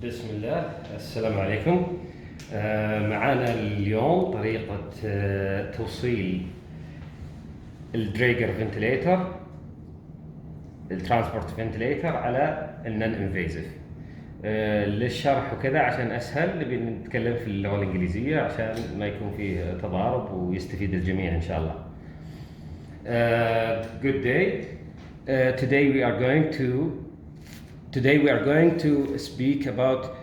بسم الله السلام عليكم. معنا اليوم طريقة توصيل الدريجر فنتليتر الترانسبورت فنتليتر على النون انفيزيف. للشرح وكذا عشان اسهل نبي نتكلم في اللغة الانجليزية عشان ما يكون فيه تضارب ويستفيد الجميع ان شاء الله. Good day. Today we are going to speak about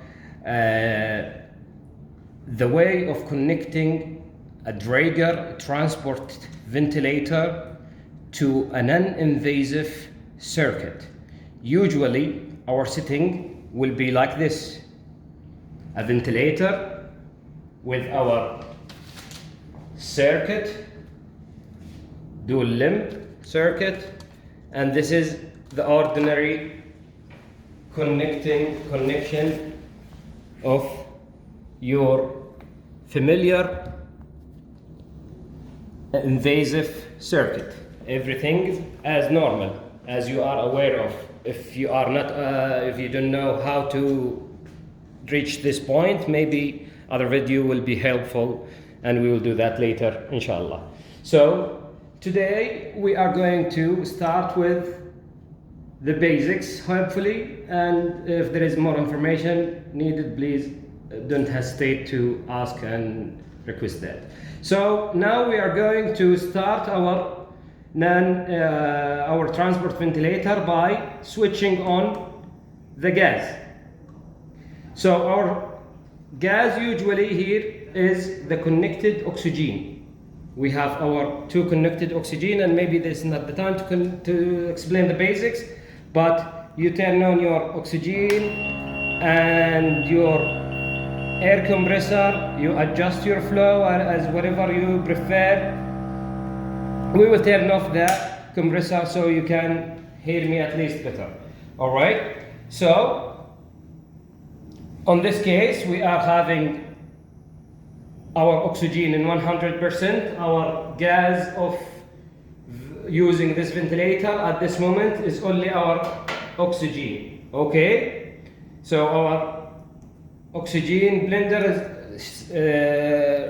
the way of connecting a Draeger transport ventilator to a non-invasive circuit. Usually our setting will be like this: a ventilator with our circuit, dual limb circuit, and this is the ordinary connection of your familiar invasive circuit. Everything as normal, as you are aware of. If you are not, if you don't know how to reach this point, maybe other video will be helpful, and we will do that later, inshallah. So today we are going to start with the basics, hopefully, and if there is more information needed, please don't hesitate to ask and request that. So now we are going to start our transport ventilator by switching on the gas. So our gas usually here is the connected oxygen. We have our two connected oxygen, and maybe this is not the time to explain the basics, but you turn on your oxygen and your air compressor, you adjust your flow as whatever you prefer. We will turn off the compressor so you can hear me at least better. Alright, so on this case we are having our oxygen in 100%, our gas of using this ventilator at this moment is only our oxygen. Okay, so our oxygen blender is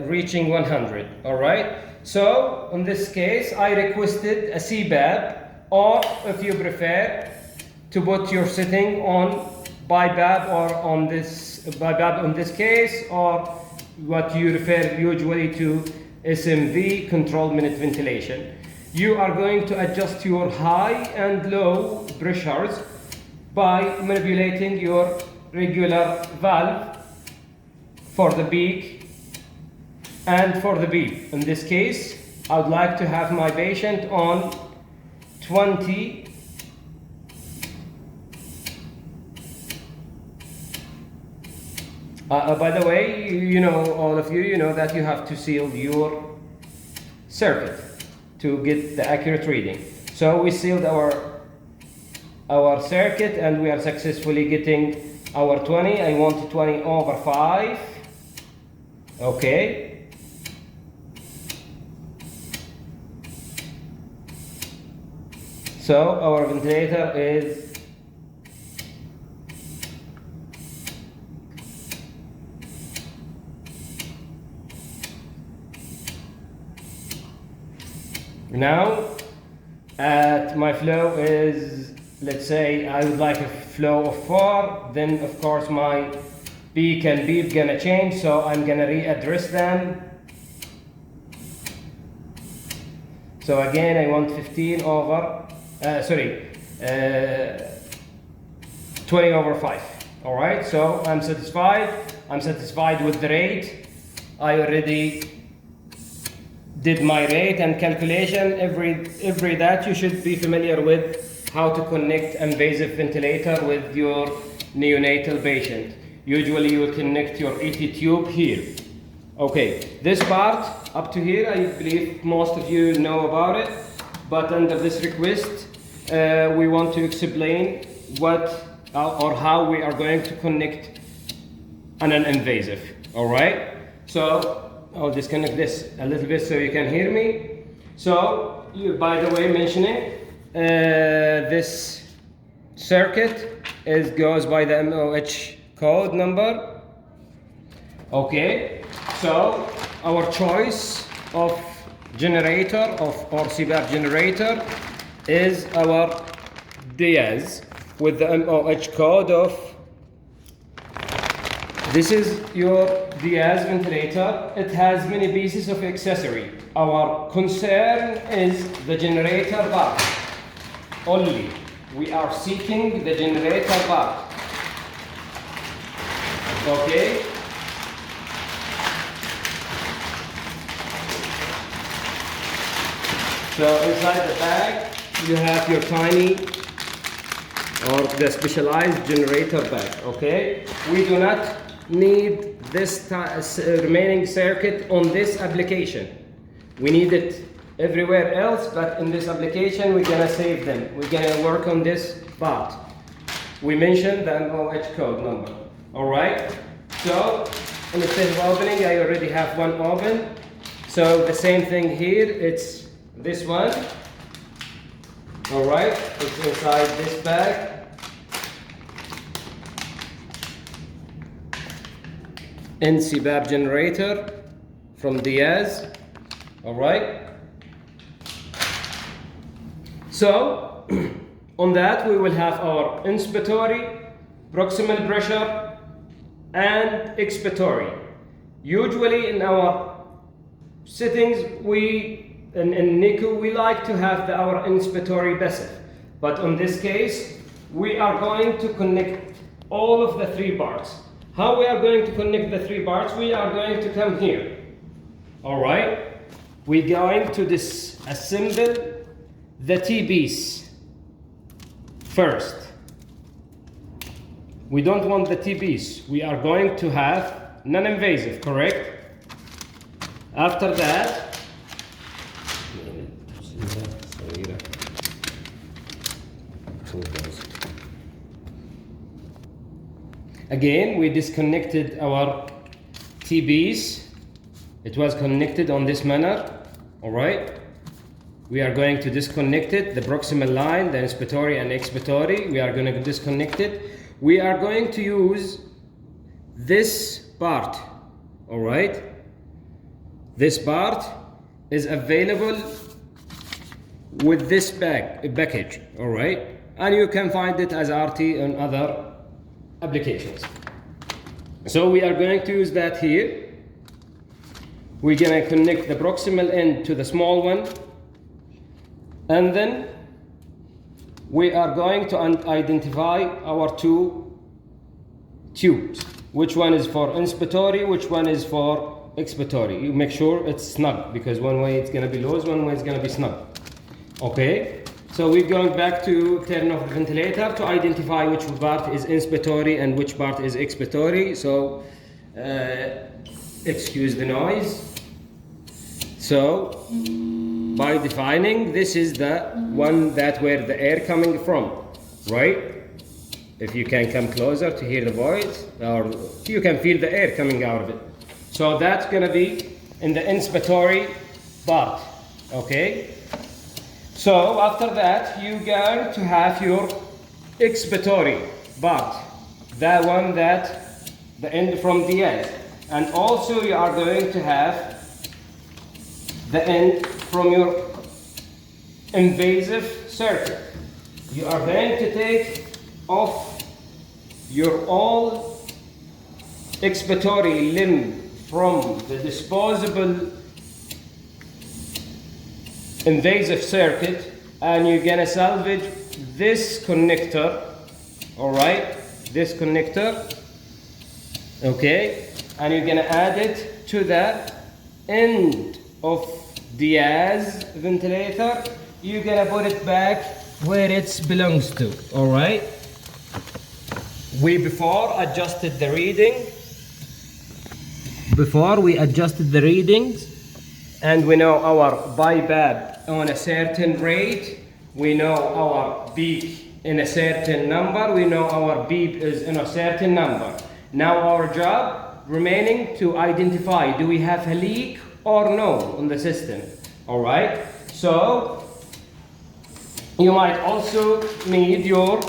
reaching 100. All right, so in this case I requested a CBAB, or if you prefer to put your setting on BiBAB, or on this BiBAB in this case, or what you refer usually to SMV, controlled minute ventilation. You are going to adjust your high and low pressures by manipulating your regular valve for the peak and for the beep. In this case, I would like to have my patient on 20 . By the way, you know, all of you know that you have to seal your circuit to get the accurate reading. So we sealed our circuit and we are successfully getting our 20. I want 20/5. Okay. So our ventilator is now at my flow is, let's say I would like a flow of 4, then of course my peak and beep gonna change, so I'm gonna readdress them. So again I want 20/5. All right, so I'm satisfied with the rate. I already did my rate and calculation. Every that you should be familiar with how to connect invasive ventilator with your neonatal patient. Usually you will connect your ET tube here. Okay, this part up to here I believe most of you know about it, but under this request we want to explain what or how we are going to connect an invasive. All right, so I'll disconnect this a little bit so you can hear me. So, by the way, mentioning this circuit goes by the MOH code number. Okay, so our choice of generator or CPAP generator is our Diaz with the MOH code of. This is your Diaz ventilator. It has many pieces of accessory. Our concern is the generator part only. We are seeking the generator part. Okay? So inside the bag, you have your tiny or the specialized generator bag. Okay? We do not need this remaining circuit on this application. We need it everywhere else, but in this application we're gonna save them. We're gonna work on this part. We mentioned the MOH code number. All right, so instead of opening, I already have one open. So the same thing here, it's this one. All right, it's inside this bag. CPAP generator from Diaz. All right. So on that we will have our inspiratory, proximal pressure, and expiratory. Usually in our settings, in NICU, we like to have our inspiratory passive. But on this case, we are going to connect all of the three parts. How we are going to connect the three parts? We are going to come here. All right? We're going to disassemble the T-piece first. We don't want the T-piece. We are going to have non-invasive, correct? After that, again, we disconnected our T-piece. It was connected on this manner, all right? We are going to disconnect it, the proximal line, the inspiratory and expiratory. We are going to disconnect it. We are going to use this part, all right? This part is available with this package, all right? And you can find it as RT on other applications. So we are going to use that here. We're going to connect the proximal end to the small one, and then we are going to identify our two tubes. Which one is for inspiratory, which one is for expiratory. You make sure it's snug, because one way it's going to be loose, one way it's going to be snug. Okay? So we're going back to turn off the ventilator to identify which part is inspiratory and which part is expiratory. So excuse the noise. So by defining, this is the one that where the air coming from, right? If you can come closer to hear the voice, or you can feel the air coming out of it. So that's gonna be in the inspiratory part, okay? So after that, you're going to have your expiratory part, that one that the end from the end. And also you are going to have the end from your invasive circuit. You are going to take off your all expiratory limb from the disposable invasive circuit, and you're gonna salvage this connector, all right, this connector, okay, and you're gonna add it to the end of Diaz ventilator. You're gonna put it back where it belongs to, all right? We before we adjusted the readings, and we know our BiPAP on a certain rate, we know our beep in a certain number, we know our beep is in a certain number. Now our job remaining to identify, do we have a leak or no on the system, all right? So you might also need your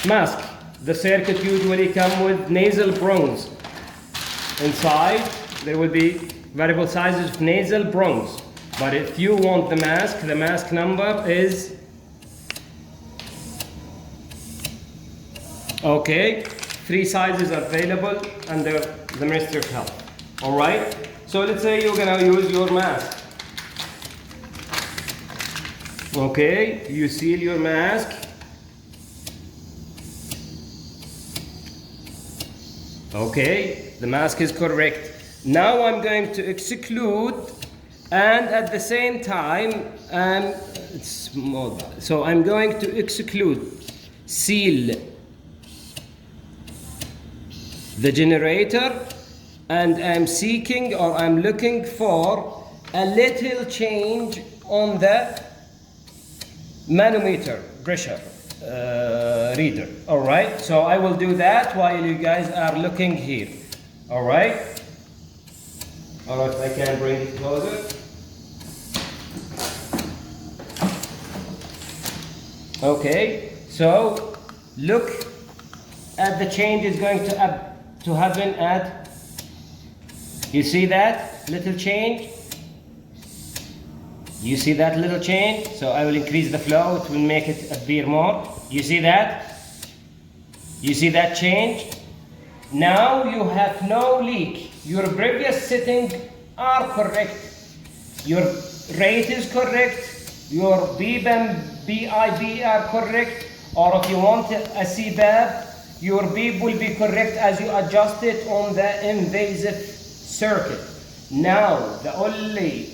mask, The circuit usually come with nasal prongs. Inside, there will be variable sizes of nasal prongs. But if you want the mask number is, okay, 3 sizes are available under the Ministry of Health. All right? So let's say you're gonna use your mask. Okay, you seal your mask. Okay, the mask is correct. Now I'm going to exclude, and at the same time, so I'm going to exclude, seal the generator, and I'm seeking, or I'm looking for a little change on the manometer pressure reader. All right, so I will do that while you guys are looking here. All right, if I can bring it closer. Okay, so look at the change is going to happen at, you see that little change? You see that little change? So I will increase the flow, it will make it appear more. You see that? You see that change? Now you have no leak. Your previous settings are correct. Your rate is correct. Your BIB are correct. Or if you want a CBAB, your BIB will be correct as you adjust it on the invasive circuit. Now, the only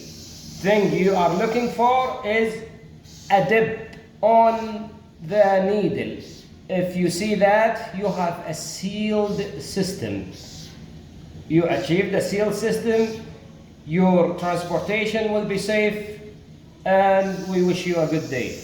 thing you are looking for is a dip on the needle. If you see that, you have a sealed system. You achieved a sealed system, your transportation will be safe, and we wish you a good day.